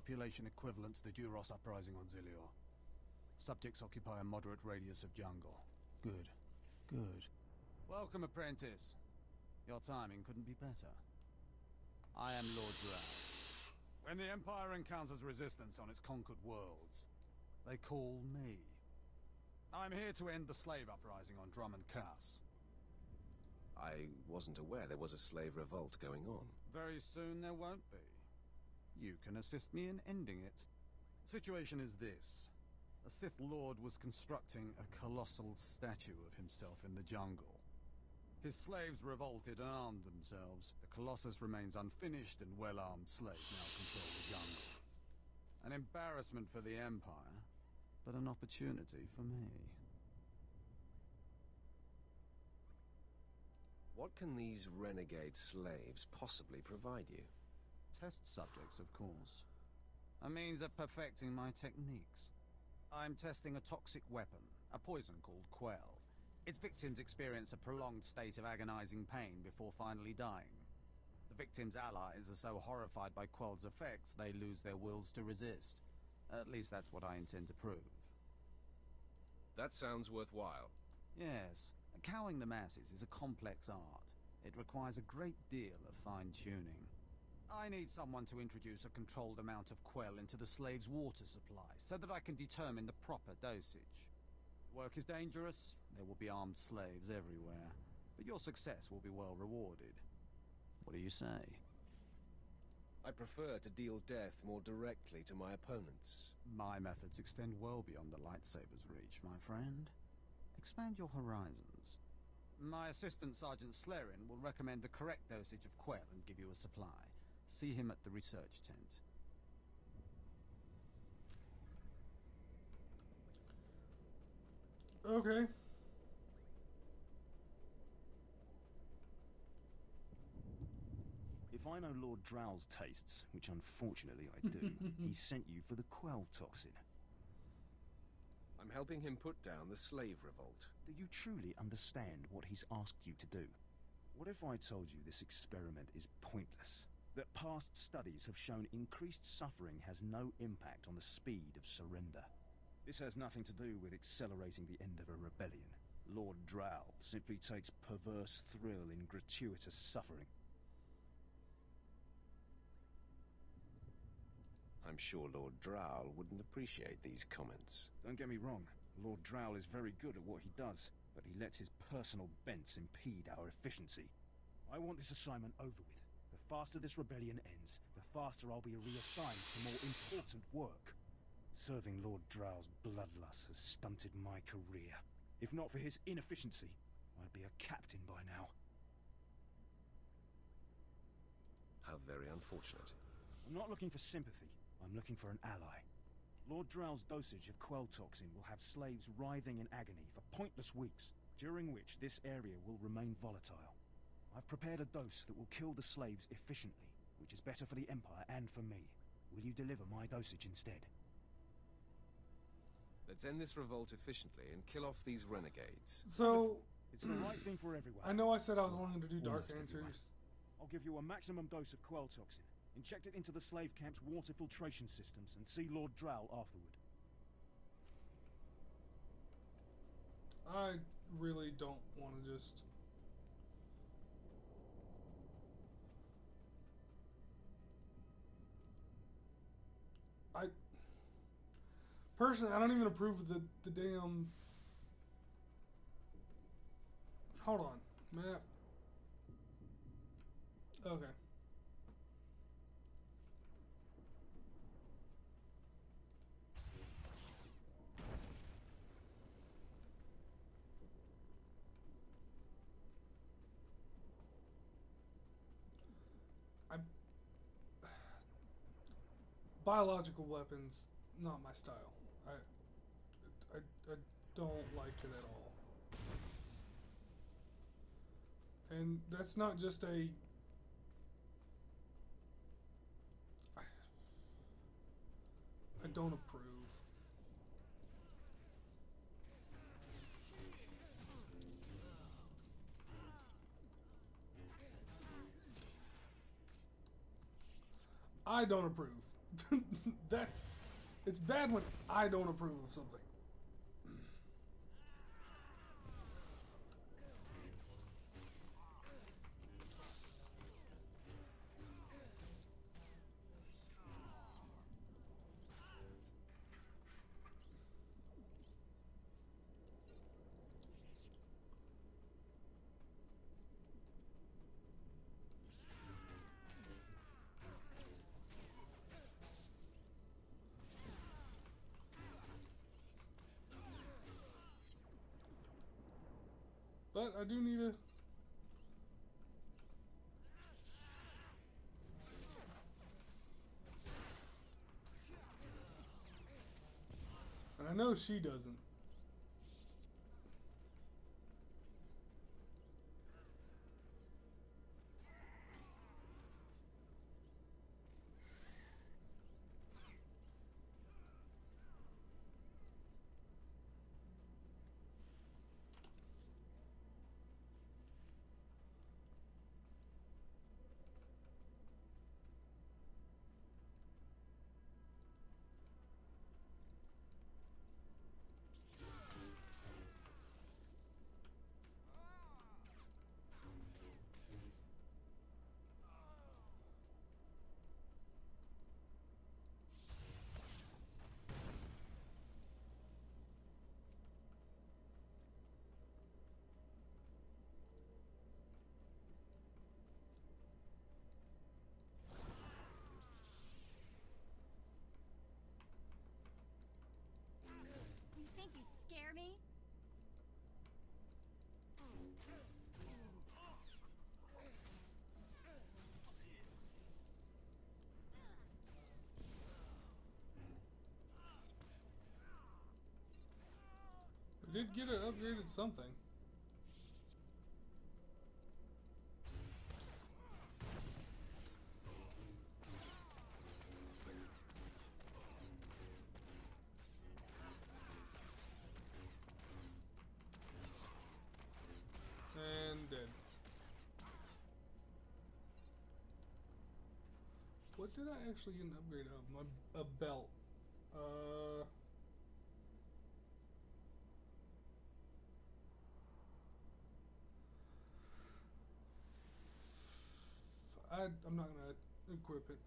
population equivalent to the Duros uprising on Zilior. Subjects occupy a moderate radius of jungle. Good. Good. Welcome, apprentice. Your timing couldn't be better. I am Lord Drow. When the Empire encounters resistance on its conquered worlds, they call me. I'm here to end the slave uprising on Drummond Cass. I wasn't aware there was a slave revolt going on. Very soon there won't be. You can assist me in ending it. The situation is this. A Sith Lord was constructing a colossal statue of himself in the jungle. His slaves revolted and armed themselves. The Colossus remains unfinished, and well-armed slaves now control the jungle. An embarrassment for the Empire, but an opportunity for me. What can these renegade slaves possibly provide you? Test subjects, of course. A means of perfecting my techniques. I'm testing a toxic weapon, a poison called Quell. Its victims experience a prolonged state of agonizing pain before finally dying. The victims' allies are so horrified by Quell's effects, they lose their wills to resist. At least that's what I intend to prove. That sounds worthwhile. Yes. Cowing the masses is a complex art. It requires a great deal of fine-tuning. I need someone to introduce a controlled amount of Quell into the slaves' water supply, so that I can determine the proper dosage. Work is dangerous, there will be armed slaves everywhere, but your success will be well rewarded. What do you say? I prefer to deal death more directly to my opponents. My methods extend well beyond the lightsaber's reach, my friend. Expand your horizons. My assistant, Sergeant Slerin, will recommend the correct dosage of Quell and give you a supply. See him at the research tent. Okay. If I know Lord Drow's tastes, which unfortunately I do, he sent you for the Quell toxin. I'm helping him put down the slave revolt. Do you truly understand what he's asked you to do? What if I told you this experiment is pointless? That past studies have shown increased suffering has no impact on the speed of surrender? This has nothing to do with accelerating the end of a rebellion. Lord Drow simply takes perverse thrill in gratuitous suffering. I'm sure Lord Drow wouldn't appreciate these comments. Don't get me wrong, Lord Drow is very good at what he does, but he lets his personal bents impede our efficiency. I want this assignment over with. The faster this rebellion ends, the faster I'll be reassigned to more important work. Serving Lord Drow's bloodlust has stunted my career. If not for his inefficiency, I'd be a captain by now. How very unfortunate. I'm not looking for sympathy. I'm looking for an ally. Lord Drow's dosage of Quell toxin will have slaves writhing in agony for pointless weeks, during which this area will remain volatile. I've prepared a dose that will kill the slaves efficiently, which is better for the Empire and for me. Will you deliver my dosage instead? Let's end this revolt efficiently and kill off these renegades. So, It's the right thing for everyone. I know I said I was wanting to do Dark Almost everyone. Answers. I'll give you a maximum dose of Quell toxin. Inject it into the slave camp's water filtration systems and see Lord Drow afterward. I really don't want to just... Personally, I don't even approve of the damn... Hold on. Map. Okay. Biological weapons, not my style. I don't like it at all. And that's not just a... I don't approve. I don't approve. It's bad when I don't approve of something. But I do need a... And I know she doesn't. You think you scare me? I did get it upgraded something. And dead. What did I actually get an upgrade of? A belt. I'm not gonna equip it.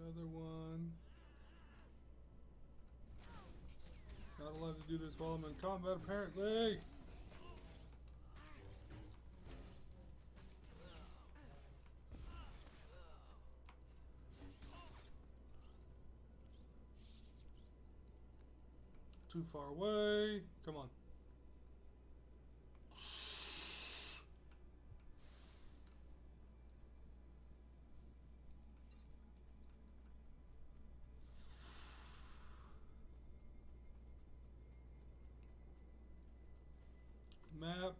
Another one. Not allowed to do this while I'm in combat, apparently. Too far away. Come on. Map.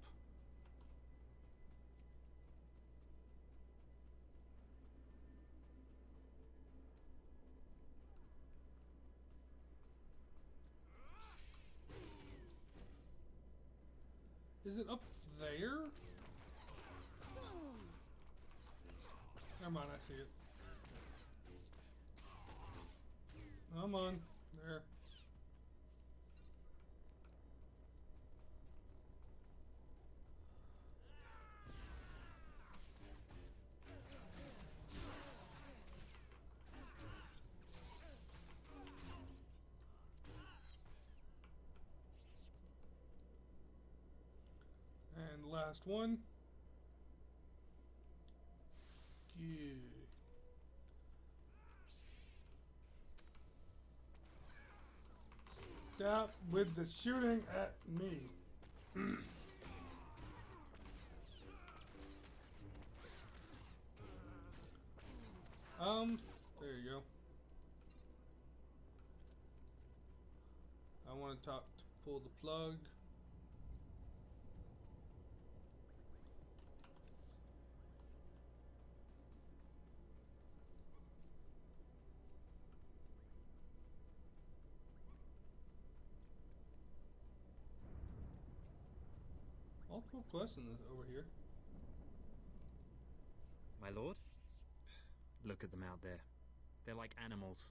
Is it up there? Never mind, I see it. Come on. There. And the last one. Yeah. Stop with the shooting at me. There you go. I want to talk to pull the plug. Multiple questions over here. My lord? Look at them out there. They're like animals.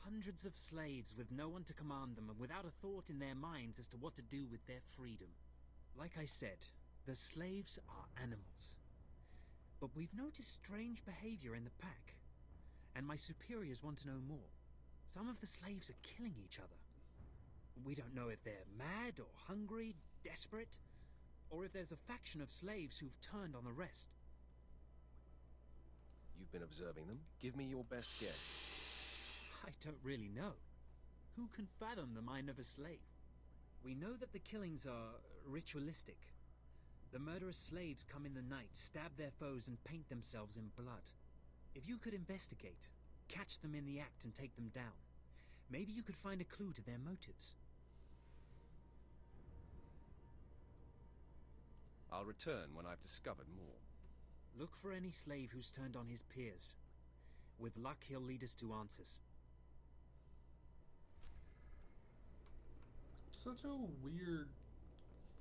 Hundreds of slaves with no one to command them and without a thought in their minds as to what to do with their freedom. Like I said, the slaves are animals. But we've noticed strange behavior in the pack. And my superiors want to know more. Some of the slaves are killing each other. We don't know if they're mad or hungry, desperate, or if there's a faction of slaves who've turned on the rest. You've been observing them. Give me your best guess. I don't really know. Who can fathom the mind of a slave? We know that the killings are ritualistic. The murderous slaves come in the night, stab their foes, and paint themselves in blood. If you could investigate, catch them in the act and take them down, maybe you could find a clue to their motives. I'll return when I've discovered more. Look for any slave who's turned on his peers. With luck, he'll lead us to answers. Such a weird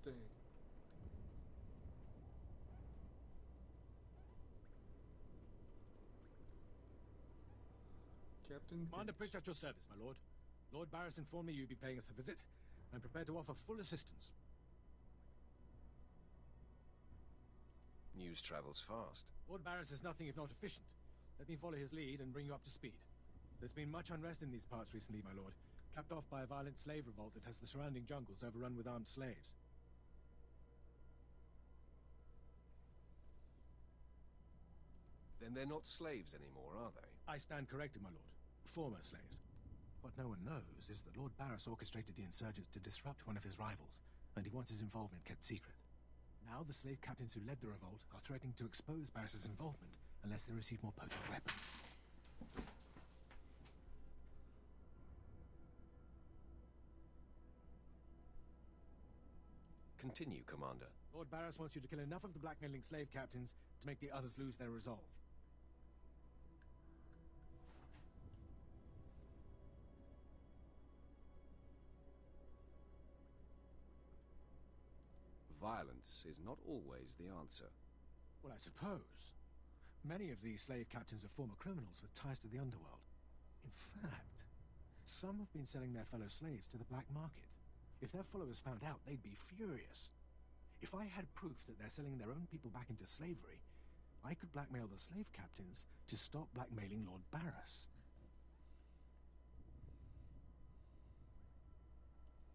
thing. Captain Commander Finch. Pritch at your service, my lord. Lord Barris informed me you'd be paying us a visit. I'm prepared to offer full assistance. News travels fast. Lord Barris is nothing if not efficient. Let me follow his lead and bring you up to speed. There's been much unrest in these parts recently, my lord, capped off by a violent slave revolt that has the surrounding jungles overrun with armed slaves. Then they're not slaves anymore, are they? I stand corrected, my lord. Former slaves. What no one knows is that Lord Barris orchestrated the insurgents to disrupt one of his rivals, and he wants his involvement kept secret. Now the slave captains who led the revolt are threatening to expose Barris's involvement unless they receive more potent weapons. Continue, Commander. Lord Barris wants you to kill enough of the blackmailing slave captains to make the others lose their resolve. Violence is not always the answer. Well, I suppose. Many of these slave captains are former criminals with ties to the underworld. In fact, some have been selling their fellow slaves to the black market. If their followers found out, they'd be furious. If I had proof that they're selling their own people back into slavery, I could blackmail the slave captains to stop blackmailing Lord Barris.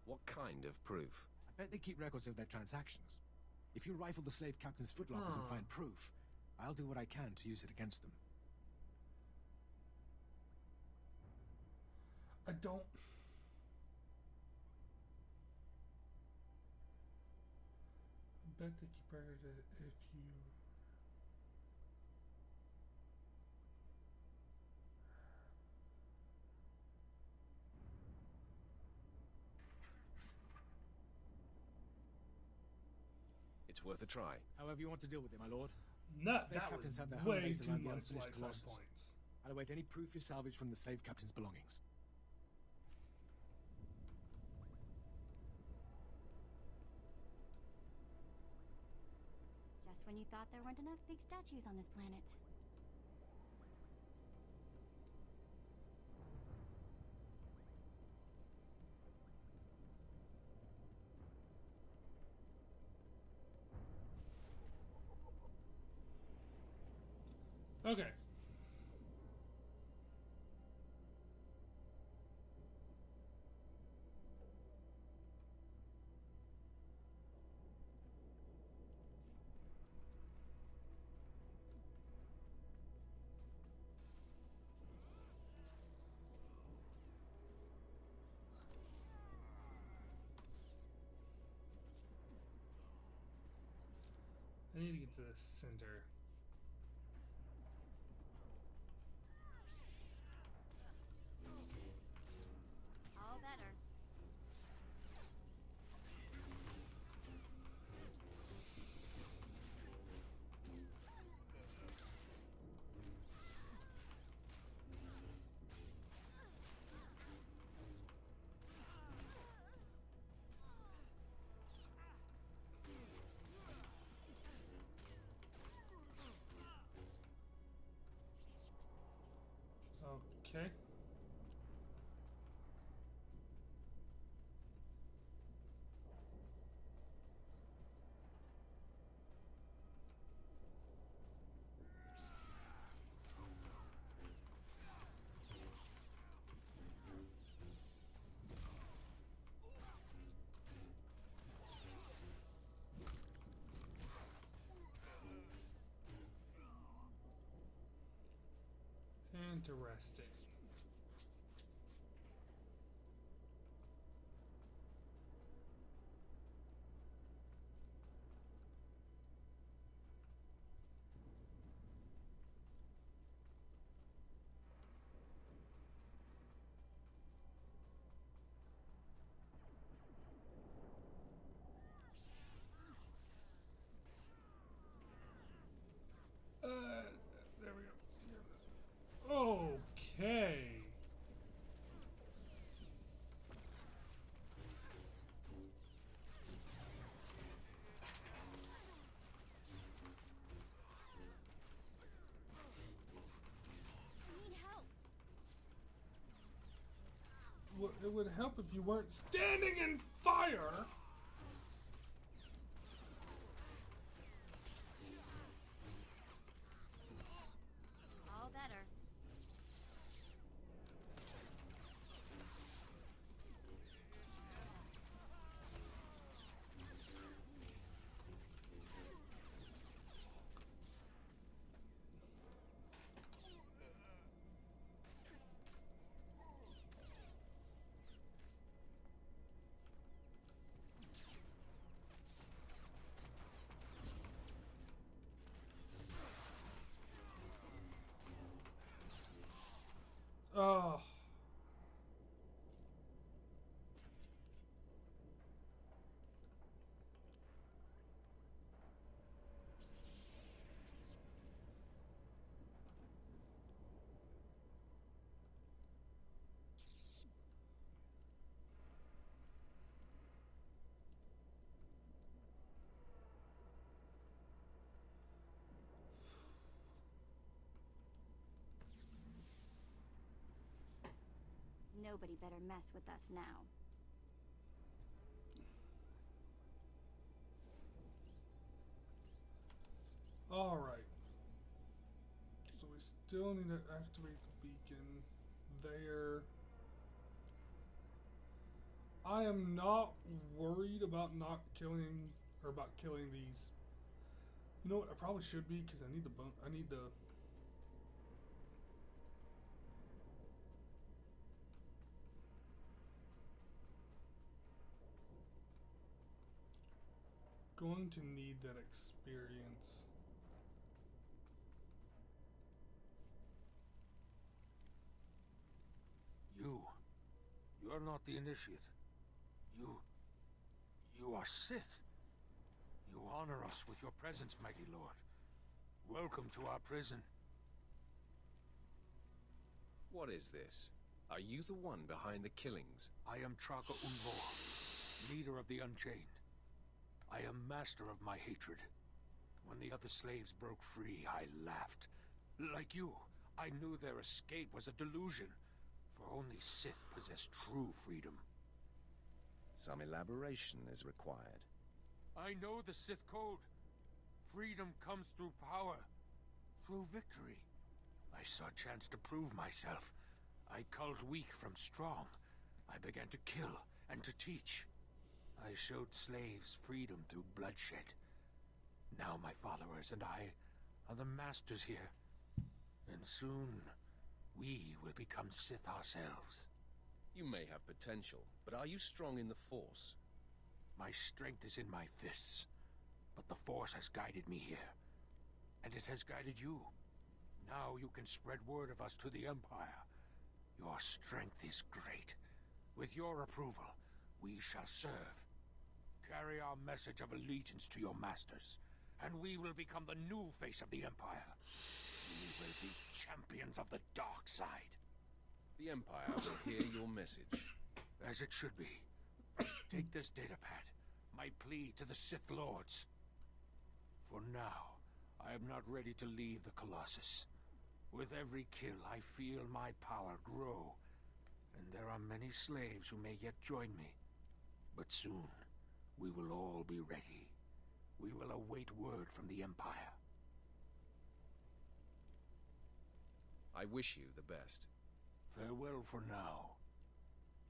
What kind of proof? I bet they keep records of their transactions. If you rifle the slave captains' footlockers and find proof, I'll do what I can to use it against them. I don't. I bet they keep records of if you. It's worth a try. However you want to deal with it, my lord. That Slave was captains have their home way base too around the much unfinished light side Colossus. points. I'll await any proof you salvage from the slave captain's belongings. Just when you thought there weren't enough big statues on this planet. Okay. need to get to the center. All better. Okay. Interesting. There we go. Okay. I need help. Well, it would help if you weren't standing in fire. All better. Oh. Nobody better mess with us now. Alright. So we still need to activate the beacon there. I am not worried about not killing, or about killing these. You know what? I probably should be, because I need the I need the. Going to need that experience. You are not the initiate. You are Sith. You honor us with your presence, mighty lord. Welcome to our prison. What is this? Are you the one behind the killings? I am Traka Unvor, leader of the Unchained. I am master of my hatred. When the other slaves broke free, I laughed. Like you, I knew their escape was a delusion, for only Sith possess true freedom. Some elaboration is required. I know the Sith code. Freedom comes through power, through victory. I saw a chance to prove myself. I culled weak from strong. I began to kill and to teach. I showed slaves freedom through bloodshed. Now my followers and I are the masters here. And soon, we will become Sith ourselves. You may have potential, but are you strong in the Force? My strength is in my fists. but the Force has guided me here. And it has guided you. Now you can spread word of us to the Empire. Your strength is great. With your approval, we shall serve. Carry our message of allegiance to your masters, and we will become the new face of the Empire. We will be champions of the dark side. The Empire will hear your message. As it should be. Take this datapad, my plea to the Sith Lords. For now, I am not ready to leave the Colossus. With every kill, I feel my power grow. And there are many slaves who may yet join me. But soon, we will all be ready. We will await word from the Empire. I wish you the best. Farewell for now.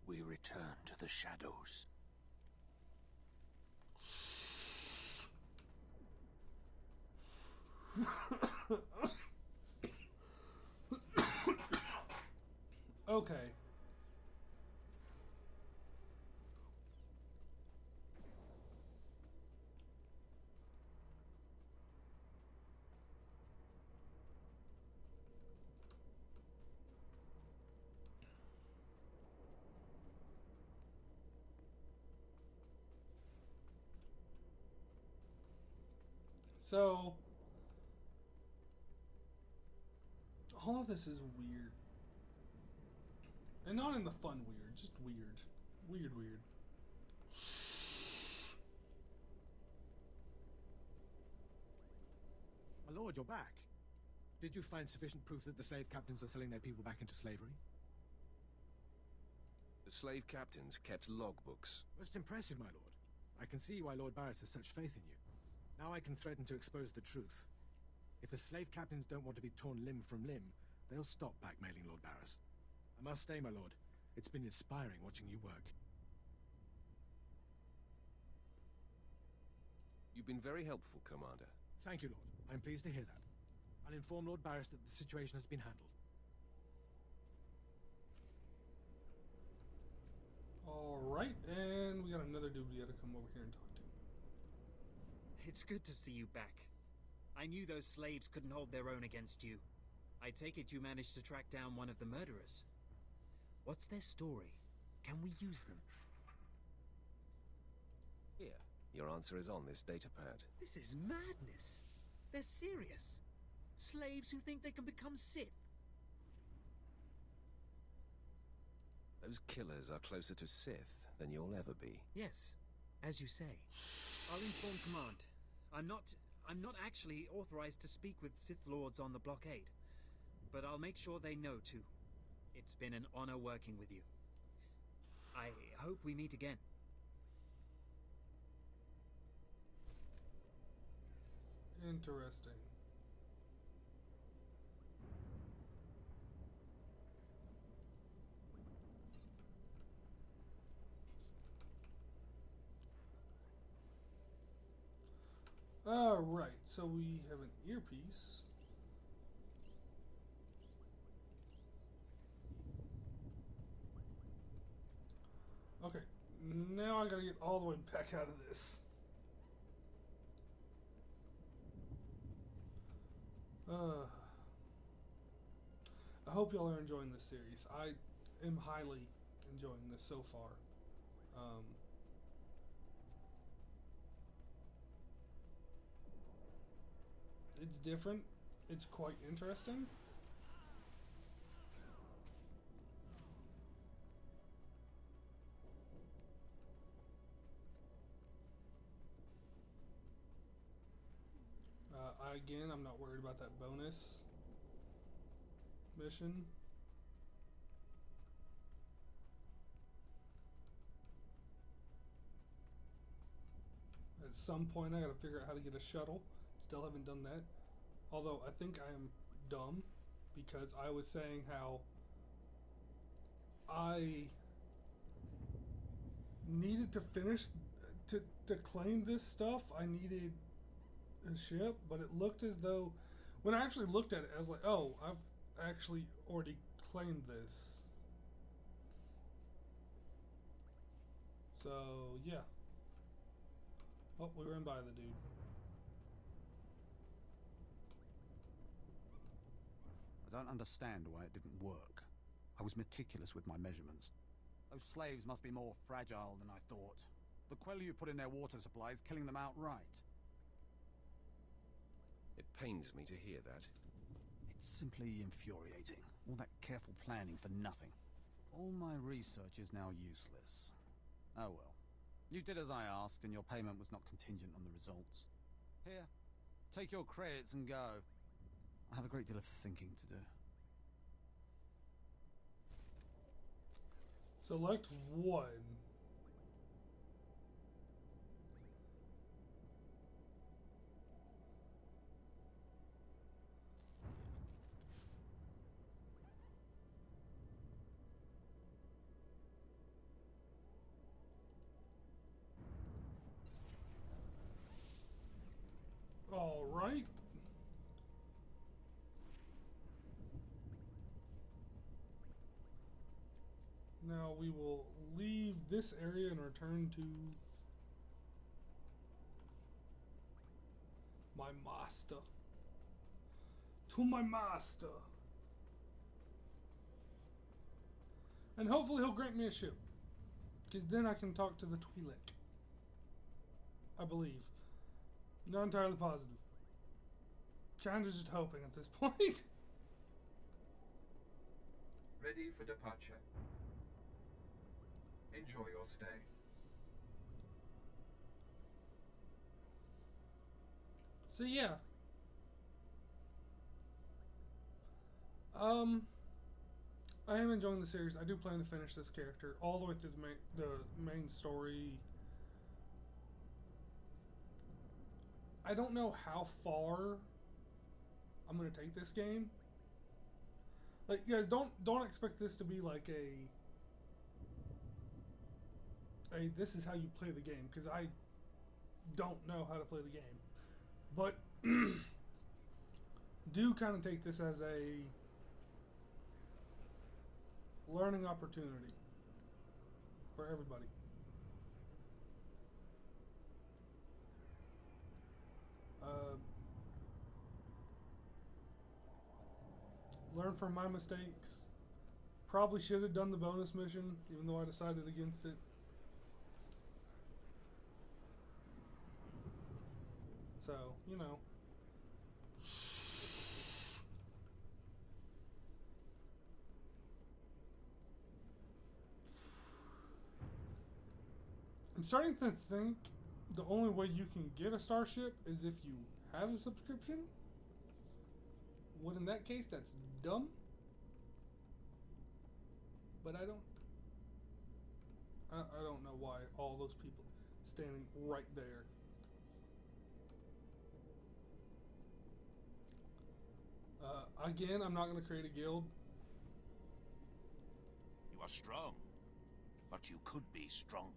We return to the shadows. Okay. So, all of this is weird. And not in the fun weird, just weird. Weird. My lord, you're back. Did you find sufficient proof that the slave captains are selling their people back into slavery? The slave captains kept logbooks. Most impressive, my lord. I can see why Lord Barris has such faith in you. Now I can threaten to expose the truth. If the slave captains don't want to be torn limb from limb, they'll stop blackmailing Lord Barris. I must say, my lord, it's been inspiring watching you work. You've been very helpful, Commander. Thank you, Lord. I'm pleased to hear that. I'll inform Lord Barris that the situation has been handled. Alright, and we got another dude we gotta come over here and talk to. It's good to see you back. I knew those slaves couldn't hold their own against you. I take it you managed to track down one of the murderers. What's their story? Can we use them? Here, your answer is on this datapad. This is madness. They're serious. Slaves who think they can become Sith. Those killers are closer to Sith than you'll ever be. Yes, as you say. I'll inform Command. I'm not actually authorized to speak with Sith Lords on the blockade, but I'll make sure they know too. It's been an honor working with you. I hope we meet again. Interesting. Alright, so we have an earpiece. Okay, now I gotta get all the way back out of this. I hope y'all are enjoying this series. I am highly enjoying this so far. It's different. It's quite interesting. Again, I'm not worried about that bonus mission. At some point, I gotta figure out how to get a shuttle. Still haven't done that. Although, I think I am dumb because I was saying how I needed to finish to claim this stuff. I needed a ship, but it looked as though when I actually looked at it, I was like, oh, I've actually already claimed this. So, yeah. Oh, we ran by the dude. I don't understand why it didn't work. I was meticulous with my measurements. Those slaves must be more fragile than I thought. The Quellu put in their water supply is killing them outright. It pains me to hear that. It's simply infuriating. All that careful planning for nothing. All my research is now useless. Oh well. You did as I asked, and your payment was not contingent on the results. Here, take your credits and go. I have a great deal of thinking to do. Select one. All right. Now we will leave this area and return to my master. To my master. And hopefully he'll grant me a ship. Because then I can talk to the Twi'lek. I believe. Not entirely positive. Kinda just hoping at this point. Ready for departure. Enjoy your stay. So yeah. I am enjoying the series. I do plan to finish this character all the way through the main story. I don't know how far I'm gonna take this game. Like, you guys, don't expect this to be like a this is how you play the game, because I don't know how to play the game. But do kind of take this as a learning opportunity for everybody. Learn from my mistakes. Probably should have done the bonus mission, even though I decided against it. So, you know. I'm starting to think the only way you can get a starship is if you have a subscription. What, in that case, that's dumb. But I don't know why all those people standing right there. Again, I'm not going to create a guild. You are strong, but you could be stronger.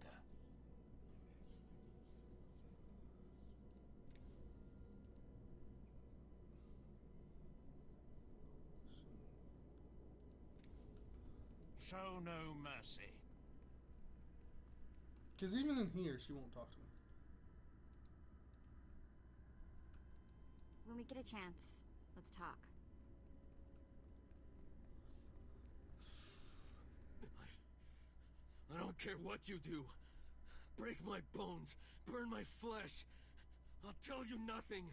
Show no mercy. Because even in here, she won't talk to me. When we get a chance, let's talk. I don't care what you do. Break my bones, burn my flesh. I'll tell you nothing.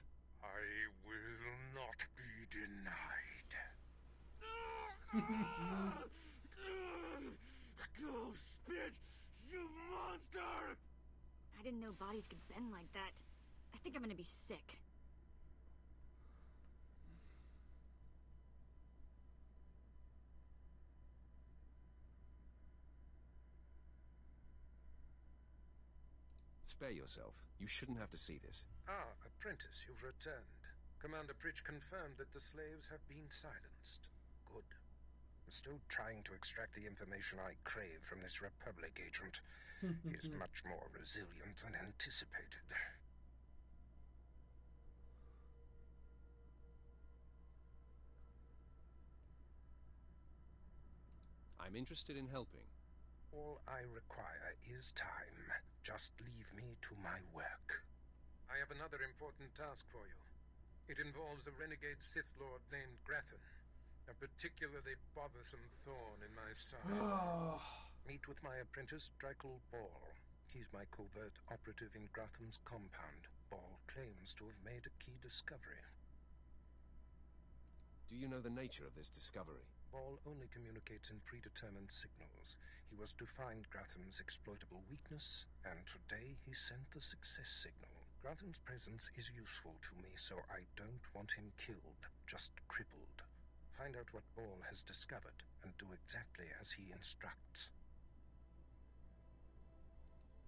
I will not be denied. Go spit, you monster! I didn't know bodies could bend like that. I think I'm gonna be sick. Spare yourself. You shouldn't have to see this. Ah, apprentice, you've returned. Commander Pritch confirmed that the slaves have been silenced. Good. I'm still trying to extract the information I crave from this Republic agent. He is much more resilient than anticipated. I'm interested in helping. All I require is time. Just leave me to my work. I have another important task for you. It involves a renegade Sith Lord named Grathan. A particularly bothersome thorn in my side. Meet with my apprentice, Dreikel Ball. He's my covert operative in Gratham's compound. Ball claims to have made a key discovery. Do you know the nature of this discovery? Ball only communicates in predetermined signals. He was to find Gratham's exploitable weakness, and today he sent the success signal. Gratham's presence is useful to me, so I don't want him killed, just crippled. Find out what Ball has discovered, and do exactly as he instructs.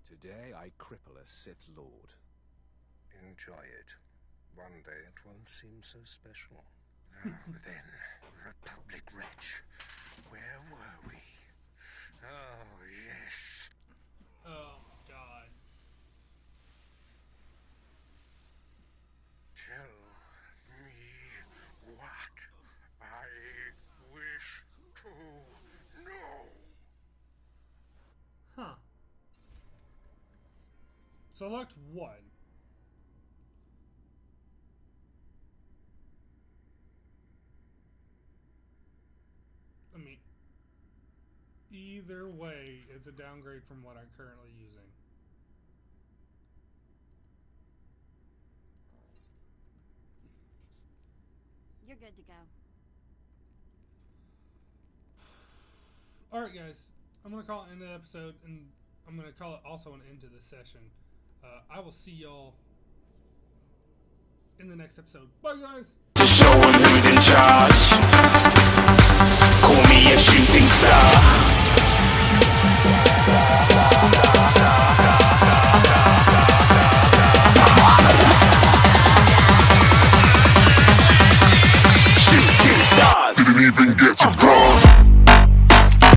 Today I cripple a Sith Lord. Enjoy it. One day it won't seem so special. Now then, Republic Wretch, where were we? Oh, yes. Oh, God. Tell me what I wish to know. Huh. Select one. I mean, either way, it's a downgrade from what I'm currently using. You're good to go. Alright, guys. I'm going to call it end of the episode, and I'm going to call it also an end to this session. I will see y'all in the next episode. Bye, guys! Show 'em who's in charge. Call me a shooting star. Shooting stars. Didn't even get to bronze.